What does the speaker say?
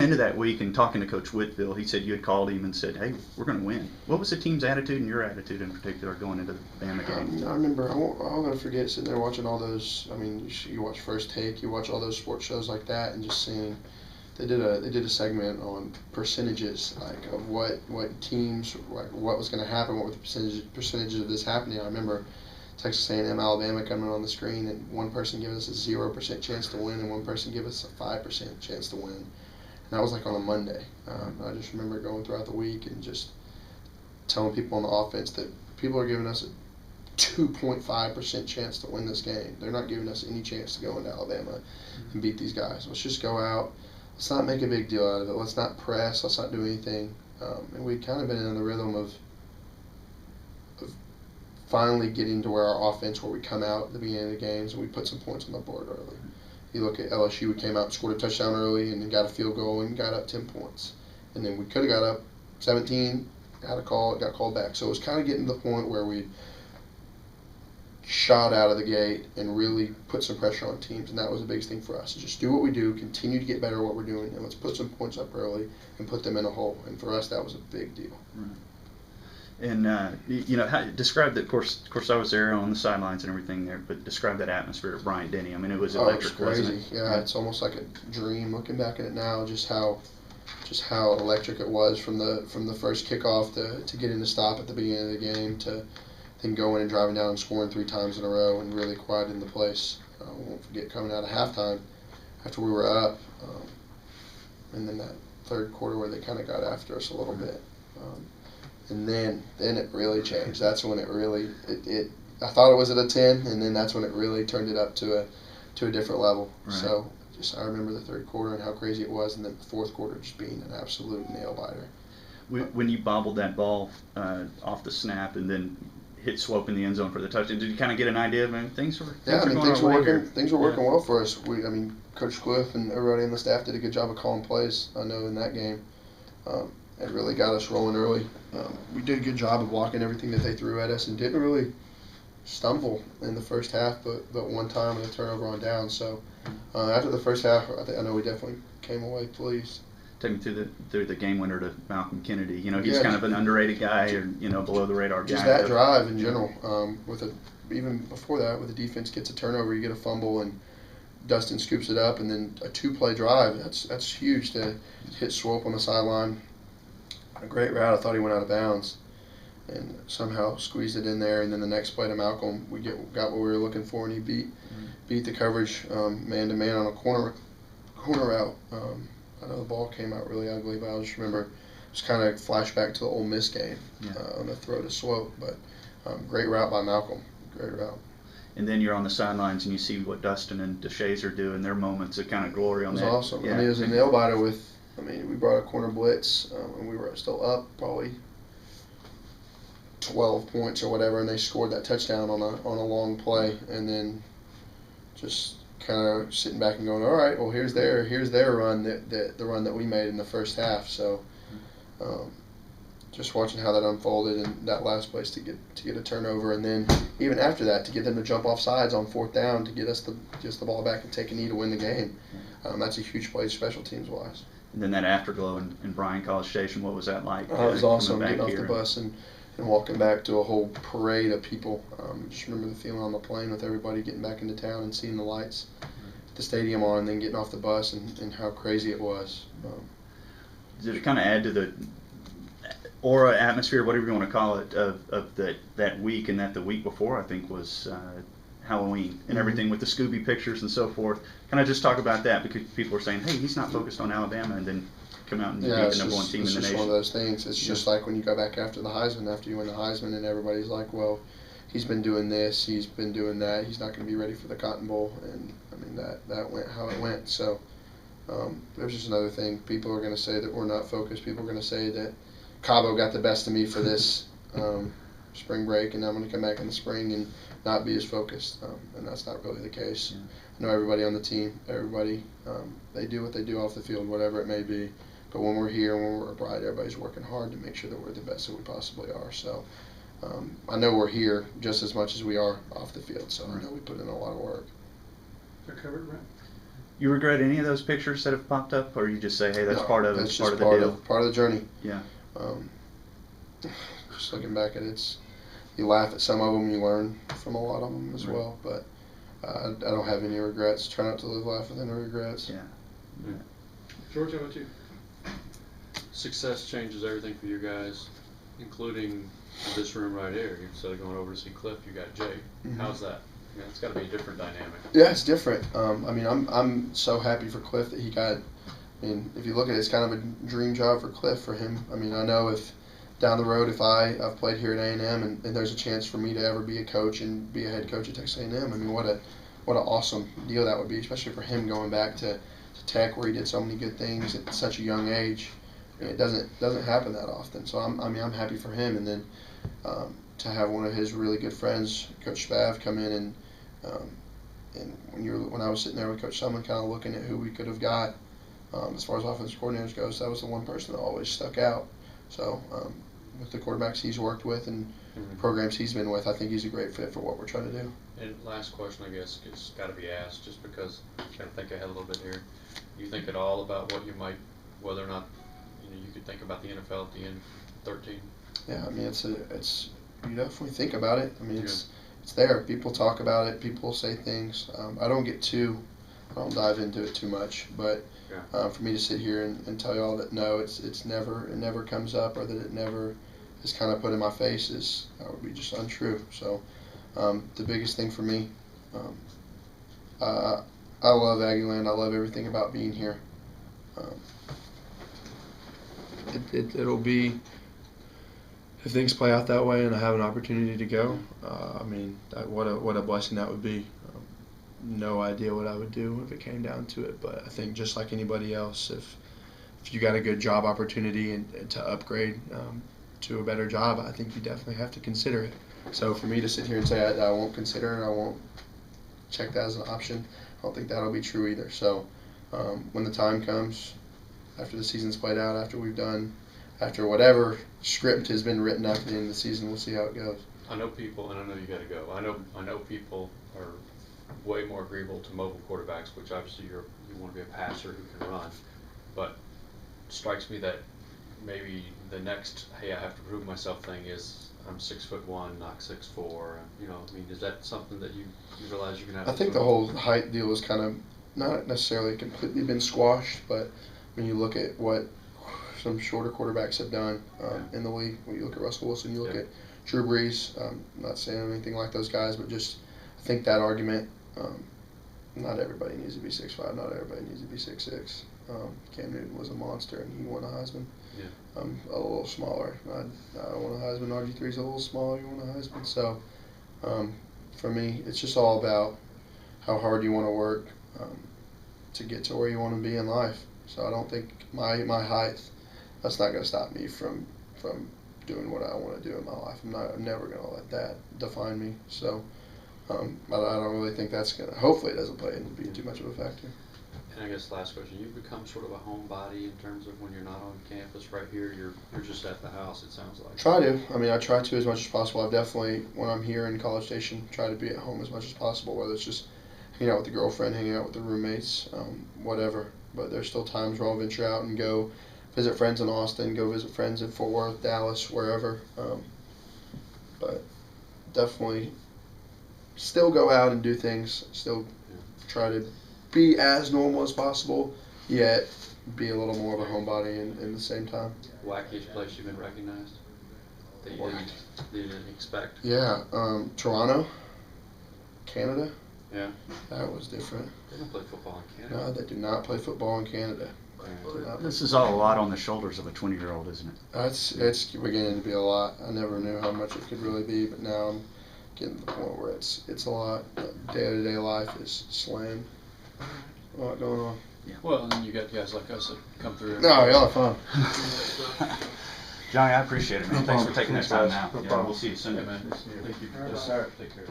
End of that week and talking to Coach Whitfield, he said you had called him and said, "Hey, we're going to win." What was the team's attitude and your attitude in particular going into the Bama game? I remember, I'll never forget sitting there watching all those. I mean, you watch First Take, you watch all those sports shows like that, and just seeing they did a segment on percentages, like of what teams, what was going to happen, what were the percentages of this happening. I remember Texas A&M, Alabama coming on the screen, and one person giving us a 0% chance to win, and one person giving us a 5% chance to win. And that was like on a Monday. I just remember going throughout the week and just telling people on the offense that people are giving us a 2.5% chance to win this game. They're not giving us any chance to go into Alabama and beat these guys. Let's just go out. Let's not make a big deal out of it. Let's not press. Let's not do anything. And we'd kind of been in the rhythm of finally getting to where our offense, where we come out at the beginning of the games and we put some points on the board early. You look at LSU, we came out and scored a touchdown early and then got a field goal and got up 10 points. And then we could have got up 17, had a call, it got called back. So it was kind of getting to the point where we shot out of the gate and really put some pressure on teams, and that was the biggest thing for us. Just do what we do, continue to get better at what we're doing, and let's put some points up early and put them in a hole. And for us, that was a big deal. Right. And describe that. Of course, I was there on the sidelines and everything there. But describe that atmosphere at Bryant Denny. I mean, it was electric. It was crazy. Wasn't it? Yeah, it's almost like a dream. Looking back at it now, just how electric it was from the first kickoff to getting the stop at the beginning of the game to then going and driving down and scoring 3 times in a row and really quieting the place. I won't forget coming out of halftime after we were up, and then that third quarter where they kind of got after us a little bit. And then it really changed. That's when it really I thought it was at a 10, and then that's when it really turned it up to a different level. Right. So I remember the third quarter and how crazy it was, and then the fourth quarter just being an absolute nail biter. When you bobbled that ball off the snap and then hit Swope in the end zone for the touchdown, did you kind of get an idea of things were working well for us. Coach Cliff and everybody on the staff did a good job of calling plays. I know in that game. It really got us rolling early. We did a good job of blocking everything that they threw at us and didn't really stumble in the first half, but one time with a turnover on down. So after the first half, I know we definitely came away pleased. Take me through the game winner to Malcolm Kennedy. He's kind of an underrated guy, or below the radar guy. Just that drive in general. Even before that, with the defense gets a turnover, you get a fumble and Dustin scoops it up, and then a 2-play drive. That's huge to hit Swope on the sideline. A great route. I thought he went out of bounds, and somehow squeezed it in there. And then the next play to Malcolm, we got what we were looking for, and he beat the coverage man to man on a corner route. I know the ball came out really ugly, but I just remember just kind of flashback to the Ole Miss game on the throw to Swope. But great route by Malcolm. Great route. And then you're on the sidelines and you see what Dustin and DeShays are doing, their moments of kind of glory on that. It was awesome. Yeah. It was a nail biter we brought a corner blitz, and we were still up probably 12 points or whatever, and they scored that touchdown on a long play, and then just kind of sitting back and going, all right, well here's their run, the run that we made in the first half. So just watching how that unfolded in that last place to get a turnover, and then even after that to get them to jump off sides on 4th down to get us the ball back and take a knee to win the game. That's a huge play special teams wise. And then that afterglow in Bryan College Station, what was that like? It was awesome, getting off the bus and walking back to a whole parade of people. Just remember the feeling on the plane with everybody getting back into town and seeing the lights at the stadium on, and then getting off the bus and how crazy it was. Did it kind of add to the aura, atmosphere, whatever you want to call it, of that week, and that the week before, I think, was Halloween and everything with the Scooby pictures and so forth? Can I just talk about that, because people are saying, hey, he's not focused on Alabama, and then come out and beat the number 1 team in the nation. It's just one of those things. It's just like when you go back after the Heisman, after you win the Heisman, and everybody's like, well, he's been doing this, he's been doing that, he's not going to be ready for the Cotton Bowl, and I mean that went how it went. So there's just another thing. People are going to say that we're not focused. People are going to say that Cabo got the best of me for this spring break, and I'm going to come back in the spring and not be as focused, and that's not really the case. I know everybody on the team, they do what they do off the field, whatever it may be, but when we're here, when we're abroad, everybody's working hard to make sure that we're the best that we possibly are. So I know we're here just as much as we are off the field, so I know we put in a lot of work. Is that covered, Brent? You regret any of those pictures that have popped up, or you just say, hey, that's No, part of that's part just of the deal? part of the journey. Yeah. Just looking back at it, you laugh at some of them, you learn from a lot of them as well. But I don't have any regrets. Try not to live life with any regrets. Yeah. Yeah. George, how about you? Success changes everything for you guys, including this room right here. Instead of going over to see Cliff, you got Jay. Mm-hmm. How's that? Yeah, it's got to be a different dynamic. Yeah, it's different. I mean, I'm so happy for Cliff that he got. I mean, if you look at it, it's kind of a dream job for Cliff, for him. I mean, I know if down the road, if I've played here at A&M and there's a chance for me to ever be a coach and be a head coach at Texas A&M, I mean, what an awesome deal that would be, especially for him going back to Tech where he did so many good things at such a young age. I mean, it doesn't happen that often. So I'm happy for him, and then to have one of his really good friends, Coach Spav, come in and when I was sitting there with Coach Sumlin, kind of looking at who we could have got as far as offensive coordinators goes, that was the one person that always stuck out. So with the quarterbacks he's worked with and programs he's been with, I think he's a great fit for what we're trying to do. And last question, I guess, has got to be asked, just because I got to think ahead a little bit here. You think at all about what you might, whether or not you could think about the NFL at the end of 13? Yeah, I mean it's you definitely think about it. I mean it's there. People talk about it. People say things. I don't dive into it too much, but for me to sit here and tell you all that no, it never comes up, or that it never is kind of put in my face, that would be just untrue. So the biggest thing for me, I love Aggieland. I love everything about being here. It'll be, if things play out that way and I have an opportunity to go, I mean, what a blessing that would be. No idea what I would do if it came down to it, but I think just like anybody else, if you got a good job opportunity and to upgrade to a better job, I think you definitely have to consider it. So for me to sit here and say I won't consider it, I won't check that as an option, I don't think that'll be true either. So when the time comes, after the season's played out, after whatever script has been written after the end of the season, we'll see how it goes. I know people, and I know you got to go. I know people are way more agreeable to mobile quarterbacks, which obviously you want to be a passer who can run. But it strikes me that maybe the next, hey, I have to prove myself thing is I'm 6'1", not 6'4". I mean, is that something that you realize you're gonna have? I think the whole height deal is kind of not necessarily completely been squashed, but when you look at what some shorter quarterbacks have done in the league, when you look at Russell Wilson, you look at Drew Brees. Not saying anything like those guys, but just I think that argument. Not everybody needs to be 6'5". Not everybody needs to be 6'6". Cam Newton was a monster, and he won a Heisman. Yeah. I'm a little smaller. I won a Heisman. RG3's a little smaller. You won a Heisman. So for me, it's just all about how hard you want to work to get to where you want to be in life. So I don't think my height, that's not going to stop me from doing what I want to do in my life. I'm never going to let that define me. So I don't really think that's going to, hopefully it doesn't play and be too much of a factor. And I guess last question, you've become sort of a homebody in terms of when you're not on campus right here, you're just at the house, it sounds like. Try to. I mean, I try to as much as possible. I've definitely, when I'm here in College Station, try to be at home as much as possible, whether it's just hanging out with the girlfriend, hanging out with the roommates, whatever. But there's still times where I'll venture out and go visit friends in Austin, go visit friends in Fort Worth, Dallas, wherever. But definitely still go out and do things, still try to be as normal as possible, yet be a little more of a homebody in the same time. Wackiest place you've been recognized that you didn't expect? Yeah, Toronto, Canada. Yeah. That was different. They don't play football in Canada. No, they do not play football in Canada. This is all a lot on the shoulders of a 20-year-old, isn't it? It's beginning to be a lot. I never knew how much it could really be, but now I'm getting to the point where it's a lot. Day-to-day life is slammed. A lot going on. Yeah. Well, and then you got guys like us that come through. No, y'all are fun. Johnny, I appreciate it, man. Thanks for taking this time now. No problem. We'll see you soon. Yeah, man. Thank you. Yes, sir. Take care.